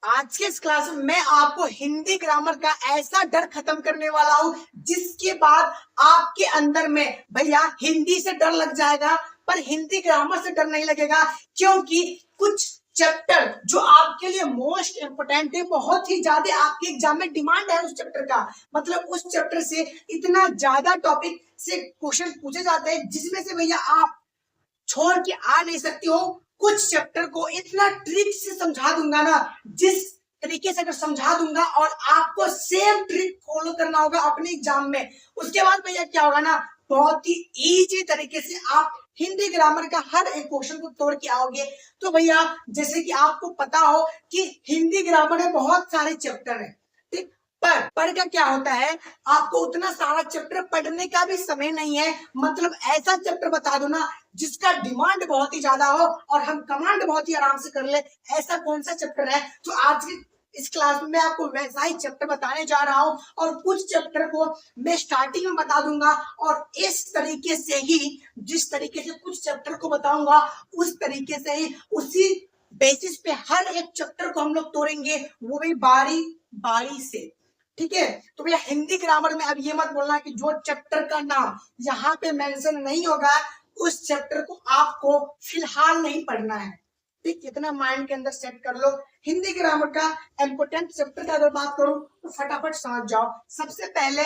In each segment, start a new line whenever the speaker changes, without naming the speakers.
आज के इस क्लास में मैं आपको हिंदी ग्रामर का ऐसा डर खत्म करने वाला हूं जिसके बाद आपके अंदर में भैया हिंदी से डर लग जाएगा पर हिंदी ग्रामर से डर नहीं लगेगा, क्योंकि कुछ चैप्टर जो आपके लिए मोस्ट इंपोर्टेंट है, बहुत ही ज्यादा आपके एग्जाम में डिमांड है उस चैप्टर का। मतलब उस चैप्टर से इतना ज्यादा टॉपिक से क्वेश्चन पूछे जाते हैं जिसमें से भैया आप छोड़ के आ नहीं सकती हो। कुछ चैप्टर को इतना ट्रिक से समझा दूंगा ना, जिस तरीके से अगर समझा दूंगा और आपको सेम ट्रिक फॉलो करना होगा अपने एग्जाम में, उसके बाद भैया क्या होगा ना, बहुत ही इजी तरीके से आप हिंदी ग्रामर का हर एक क्वेश्चन को तोड़ के आओगे। तो भैया जैसे कि आपको पता हो कि हिंदी ग्रामर में बहुत सारे चैप्टर है, ठीक। पर का क्या होता है, आपको उतना सारा चैप्टर पढ़ने का भी समय नहीं है। मतलब ऐसा चैप्टर बता दो ना जिसका डिमांड बहुत ही ज्यादा हो और हम कमांड बहुत ही आराम से कर ले, ऐसा कौन सा चैप्टर है। तो आज की इस क्लास में मैं आपको वैसा ही चैप्टर बताने जा रहा हूं और कुछ चैप्टर को मैं स्टार्टिंग में बता दूंगा और इस तरीके से ही, जिस तरीके से कुछ चैप्टर को बताऊंगा उस तरीके से ही, उसी बेसिस पे हर एक चैप्टर को हम लोग तोड़ेंगे, वो भी बारी बारी से, ठीक है। तो भैया हिंदी ग्रामर में अब ये मत बोलना कि जो चैप्टर का नाम यहाँ पे मेंशन नहीं होगा उस चैप्टर को आपको फिलहाल नहीं पढ़ना है, ठीक। इतना माइंड के अंदर सेट कर लो। हिंदी ग्रामर का इंपोर्टेंट चैप्टर का अगर बात करूं तो फटाफट समझ जाओ। सबसे पहले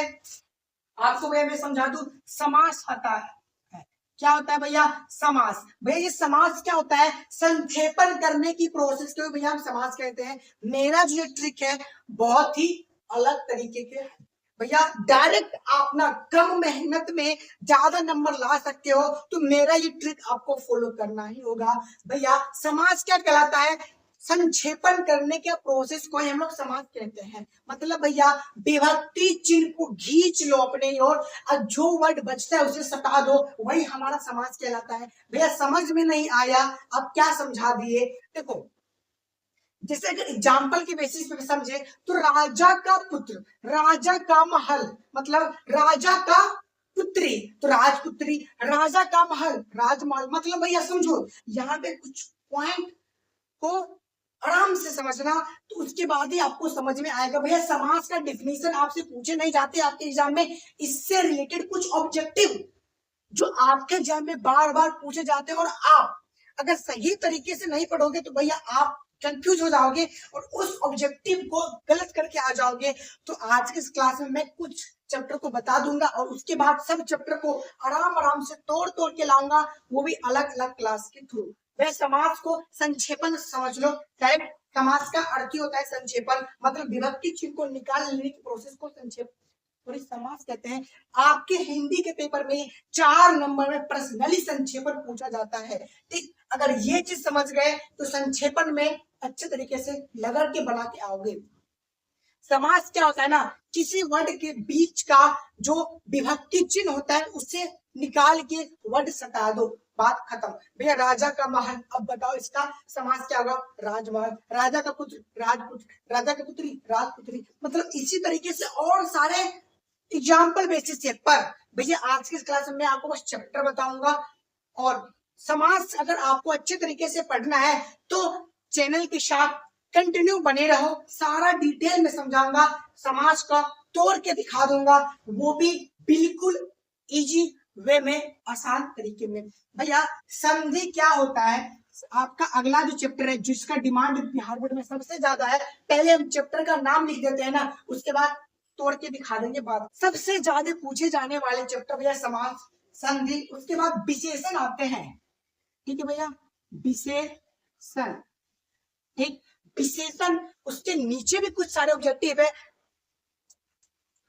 आपको भैया मैं समझा दूं, समास आता है। क्या होता है भैया? समास। भैया ये समास क्या होता है? संक्षेपण करने की प्रोसेस को भैया हम समास कहते हैं। मेरा जो ट्रिक है बहुत ही अलग तरीके के भैया, डायरेक्ट आप ना कम मेहनत में ज्यादा नंबर ला सकते हो, तो मेरा ये ट्रिक आपको फॉलो करना ही होगा। भैया समास क्या कहलाता है? संक्षेपण करने के प्रोसेस को हम लोग समास कहते हैं। मतलब भैया विभक्ति चिन्ह को खींच लो अपने ओर और जो वर्ड बचता है उसे सटा दो, वही हमारा समास कहलाता है। भैया समझ में नहीं आया, अब क्या समझा दिए, देखो जैसे अगर एग्जाम्पल के बेसिस पे समझे तो राजा का पुत्र, राजा का महल, मतलब राजा का पुत्री तो राजपुत्री, राजा का महल राजमहल। मतलब भैया समझो यहाँ पे कुछ पॉइंट को आराम से समझना, तो उसके बाद ही आपको समझ में आएगा। भैया समास का डिफिनेशन आपसे पूछे नहीं जाते आपके एग्जाम में, इससे रिलेटेड कुछ ऑब्जेक्टिव जो आपके एग्जाम में बार बार पूछे जाते हैं और आप अगर सही तरीके से नहीं पढ़ोगे तो भैया आप कंफ्यूज हो जाओगे और उस ऑब्जेक्टिव को गलत करके आ जाओगे। तो आज के इस क्लास में मैं कुछ चैप्टर को बता दूंगा और उसके बाद सब चैप्टर को आराम आराम से तोड़ तोड़ के लाऊंगा, वो भी अलग अलग क्लास के थ्रू। वह समास को संक्षेपण समझ लो। डायरेक्ट समास का अर्थ ही होता है संक्षेपण, मतलब विभक्ति चिन्ह को निकाल लेने की प्रोसेस को संक्षेप और समास कहते हैं। आपके हिंदी के पेपर में 4 नंबर में पर्सनली संक्षेपण पूछा जाता है, ठीक। अगर ये चीज समझ गए तो संक्षेपण में अच्छे तरीके से लगड़ के बना के आओगे। समास क्या होता है ना, किसी वर्ड के बीच का जो विभक्ति चिन्ह होता है उसे निकाल के वर्ड सटा दो, बात खत्म। भैया राजा का महल, अब बताओ इसका समास क्या होगा? राजमहल। राजा का पुत्र राजपुत्र, राजा की पुत्री राजपुत्री। मतलब इसी तरीके से और सारे एग्जाम्पल बेसिस है। पर भैया आज की क्लास में मैं आपको बस चैप्टर बताऊंगा और समास अगर आपको अच्छे तरीके से पढ़ना है तो चैनल के साथ कंटिन्यू बने रहो। सारा डिटेल में समझाऊंगा, समाज का तोड़ के दिखा दूंगा, वो भी बिल्कुल इजी वे में, आसान तरीके में। भैया संधि क्या होता है? आपका अगला जो चैप्टर है जिसका डिमांड बिहार बोर्ड में सबसे ज्यादा है, पहले हम चैप्टर का नाम लिख देते हैं ना, उसके बाद तोड़ के दिखा देंगे बात। सबसे ज्यादा पूछे जाने वाले चैप्टर भैया समास, संधि, उसके बाद विशेषण आते हैं, ठीक है भैया, विशेषण, ठीक। विशेषण उसके नीचे भी कुछ सारे ऑब्जेक्टिव है।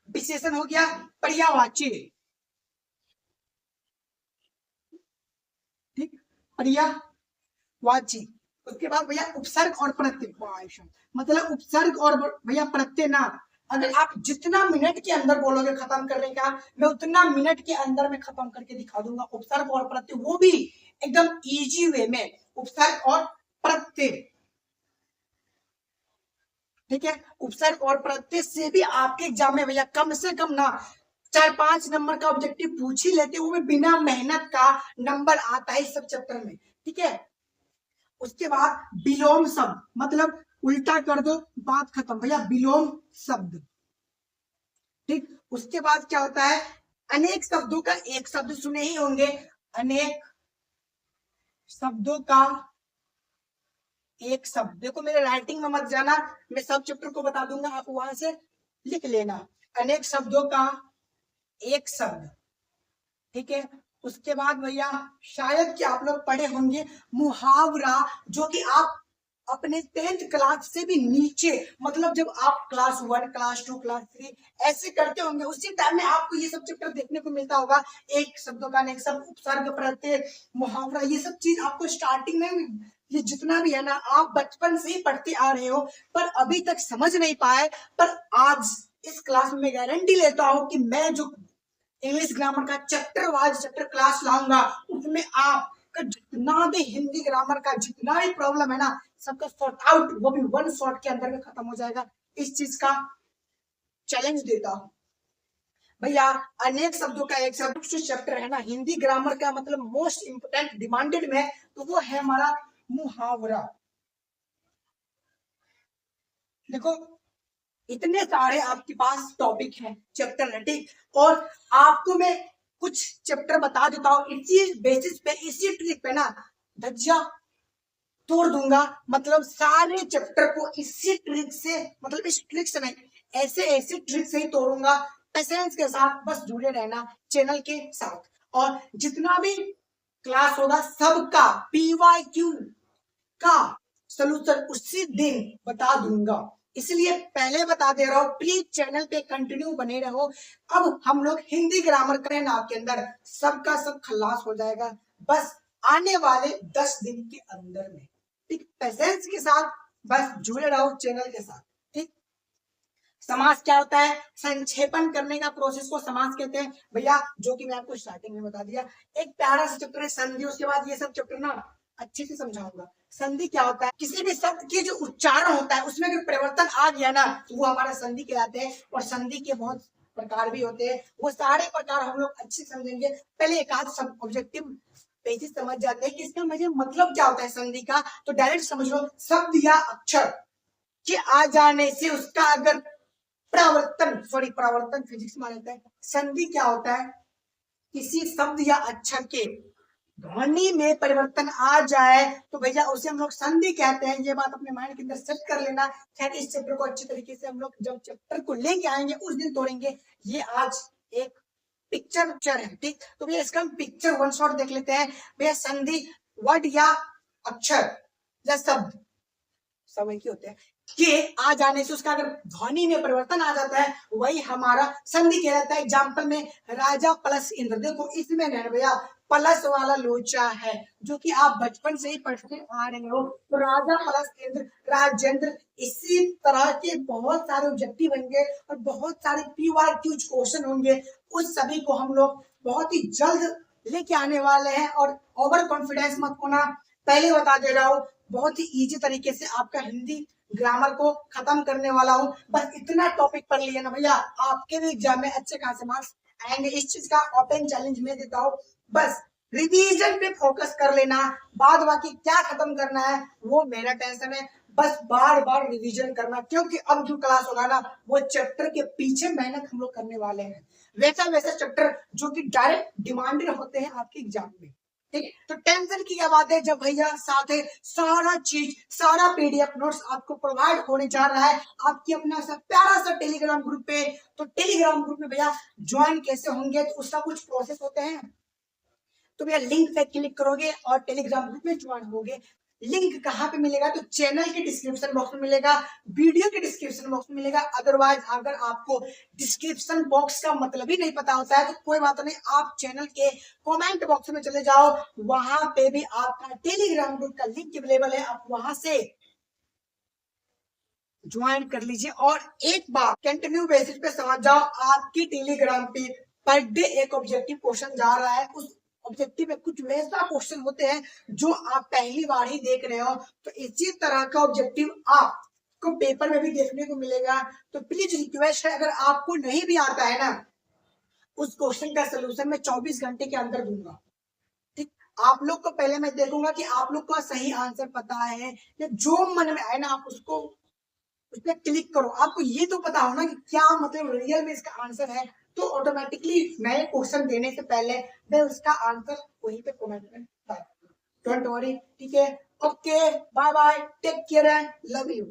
विशेषण हो गया पर्यायवाची, ठीक, पर्यायवाची। उसके बाद भैया उपसर्ग और प्रत्यय, मतलब उपसर्ग और भैया प्रत्यय ना, अगर आप जितना मिनट के अंदर बोलोगे खत्म करने का, मैं उतना मिनट के अंदर में खत्म करके दिखा दूंगा उपसर्ग और प्रत्यय, वो भी एकदम इजी वे में। उपसर्ग और प्रत्यय, ठीक है। उपसर्ग और प्रत्यय से भी आपके एग्जाम में भैया कम से कम ना 4-5 नंबर का ऑब्जेक्टिव पूछ ही लेते, वो भी बिना मेहनत का नंबर आता है इस सब चैप्टर में, ठीक है। उसके बाद विलोम शब्द, मतलब उल्टा कर दो, बात खत्म भैया, विलोम शब्द। ठीक, उसके बाद क्या होता है, अनेक शब्दों का एक शब्द सुने ही होंगे, अनेक शब्दों का एक शब्द। देखो मेरे राइटिंग में मत जाना, मैं सब चैप्टर को बता दूंगा, आप वहां से लिख लेना। अनेक शब्दों का एक शब्द, ठीक है। उसके बाद भैया शायद कि आप लोग पढ़े होंगे मुहावरा, जो कि आप अपने 10th क्लास से भी नीचे, मतलब जब आप क्लास 1 क्लास 2 क्लास 3 ऐसे करते होंगे, उसी टाइम में आपको ये सब चैप्टर देखने को मिलता होगा। एक शब्दों का अनेक शब्द, उपसर्ग, प्रत्यय, मुहावरा, ये सब चीज आपको स्टार्टिंग में, ये जितना भी है ना, आप बचपन से ही पढ़ते आ रहे हो, पर अभी तक समझ नहीं पाए। पर आज इस क्लास में मैं गारंटी लेता हूं कि मैं जो इंग्लिश ग्रामर का चैप्टर वाइज चैप्टर क्लास लाऊंगा, उसमें आपका जितना भी हिंदी ग्रामर का जितना भी प्रॉब्लम है ना, सबका सॉर्ट आउट, वो भी वन शॉट के अंदर में खत्म हो जाएगा। इस चीज का चैलेंज देता हूं भैया। अनेक शब्दों का एक शब्द जो चैप्टर है ना हिंदी ग्रामर का, मतलब मोस्ट इंपोर्टेंट डिमांडेड में, तो वो है हमारा मुहावरा। देखो इतने सारे आपके पास टॉपिक हैं, चैप्टर है, ठीक। और आपको मैं कुछ चैप्टर बता देता हूँ, इसी बेसिस पे, इसी ट्रिक पे ना धज्जिया तोड़ दूंगा। मतलब सारे चैप्टर को इसी ट्रिक से, मतलब इस ट्रिक से नहीं, ऐसे ऐसे ट्रिक से ही तोड़ूंगा। पेशेंस के साथ बस जुड़े रहना चैनल के साथ, और जितना भी क्लास होगा सबका PYQ का सलूशन उसी दिन बता दूंगा, इसलिए पहले बता दे रहा हूं, प्लीज चैनल पे कंटिन्यू बने रहो। अब हम लोग हिंदी ग्रामर करें ना, आपके अंदर सबका सब खल्लास हो जाएगा, बस आने वाले 10 दिन के अंदर में, ठीक। पेशेंस के साथ बस जुड़े रहो चैनल के साथ, ठीक। समास क्या होता है, संक्षेपण करने का प्रोसेस को समास कहते हैं भैया, जो कि मैं आपको स्टार्टिंग में बता दिया। एक प्यारा सा चैप्टर है संधि, उसके बाद ये सब चैप्टर ना अच्छे से समझाऊंगा। संधि क्या होता है, किसी भी शब्द के जो उच्चारण होता है उसमें अगर परिवर्तन आ गया ना, तो वो हमारा संधि कहलाते हैं। और संधि के बहुत प्रकार भी होते हैं, वो सारे प्रकार हम लोग अच्छे से समझेंगे। पहले एक आध सब ऑब्जेक्टिव पेजेस समझ जाते हैं कि इसका मुझे मतलब क्या होता है संधि का। तो डायरेक्ट समझ लो, शब्द या अक्षर के आ जाने से उसका अगर परावर्तन फिजिक्स में आता है। संधि क्या होता है, किसी शब्द या अक्षर के ध्वनि में परिवर्तन आ जाए तो भैया उसे हम लोग संधि कहते हैं। ये बात अपने माइंड के अंदर सेट कर लेना। खैर इस चैप्टर को अच्छी तरीके से हम लोग जब चैप्टर को लेके आएंगे उस दिन तोड़ेंगे। ये आज एक पिक्चर है, ठीक। तो भैया इसका हम पिक्चर वन शॉट देख लेते हैं। भैया संधि वर्ड या अक्षर या शब्द सब एक ही होते हैं के आ जाने से उसका अगर ध्वनि में परिवर्तन आ जाता है, वही हमारा संधि कहलाता है। एग्जाम्पल में राजा प्लस इंद्र, देखो इसमें भैया प्लस वाला लोचा है, जो कि आप बचपन से ही पढ़ते आ रहे हो। तो राजा प्लस इंद्र राजेंद्र, इसी तरह के बहुत सारे ऑब्जेक्टिव होंगे और बहुत सारे PYQ क्वेश्चन होंगे। उस सभी को हम लोग बहुत ही जल्द लेके आने वाले हैं। और ओवर कॉन्फिडेंस मत होना, पहले बता दे रहा हूँ, बहुत ही इजी तरीके से आपका हिंदी ग्रामर को खत्म करने वाला हूँ। बस इतना टॉपिक पढ़ लिया ना भैया, आपके भी एग्जाम में अच्छे खासे मार्क्स आएंगे। इस चीज का ओपन चैलेंज मैं देता हूँ, बस रिवीजन पे फोकस कर लेना। बाद बाकी क्या खत्म करना है वो मेरा टेंशन है, बस बार बार रिवीजन करना, क्योंकि अब जो क्लास होगा ना वो चैप्टर के पीछे मेहनत हम लोग करने वाले हैं। वैसा वैसा चैप्टर जो कि डायरेक्ट डिमांडेड होते हैं आपके एग्जाम में, ठीक। तो टेंशन की क्या बात है जब भैया साथ है सारा चीज, सारा PDF नोट्स आपको प्रोवाइड होने जा रहा है आपकी अपना सा प्यारा सा टेलीग्राम ग्रुप पे। तो टेलीग्राम ग्रुप में भैया ज्वाइन कैसे होंगे, तो उसका कुछ प्रोसेस होते हैं। तो भैया लिंक पे क्लिक करोगे और टेलीग्राम ग्रुप में ज्वाइन होगे। लिंक कहाँ पे मिलेगा, तो चैनल के डिस्क्रिप्शन बॉक्स में मिलेगा, वीडियो के डिस्क्रिप्शन बॉक्स में मिलेगा। अदरवाइज अगर आपको डिस्क्रिप्शन बॉक्स का मतलब ही नहीं पता होता है तो कोई बात नहीं, आप चैनल के कमेंट बॉक्स में चले जाओ, वहां पे भी आपका टेलीग्राम ग्रुप का लिंक अवेलेबल है, आप वहां से ज्वाइन कर लीजिए। और एक बार कंटिन्यू बेसिस पे समझ जाओ, आपकी टेलीग्राम पे पर डे एक ऑब्जेक्टिव क्वेश्चन जा रहा है। उस ऑब्जेक्टिव में कुछ वैसा क्वेश्चन होते हैं जो आप पहली बार ही देख रहे हो, तो इसी तरह का ऑब्जेक्टिव आपको पेपर में भी देखने को मिलेगा। तो प्लीज रिक्वेस्ट है, अगर आपको नहीं भी आता है ना, उस क्वेश्चन का सोल्यूशन मैं 24 घंटे के अंदर दूंगा, ठीक। आप लोग को पहले मैं देखूंगा कि आप लोग को सही आंसर पता है या जो मन में आए ना आप उसको उस पर क्लिक करो। आपको ये तो पता हो ना कि क्या मतलब रियल में इसका आंसर है, तो ऑटोमेटिकली मैं क्वेश्चन देने से पहले मैं उसका आंसर वहीं पे कमेंट में डोंट वरी, ठीक है। Okay, bye bye, take care and love you.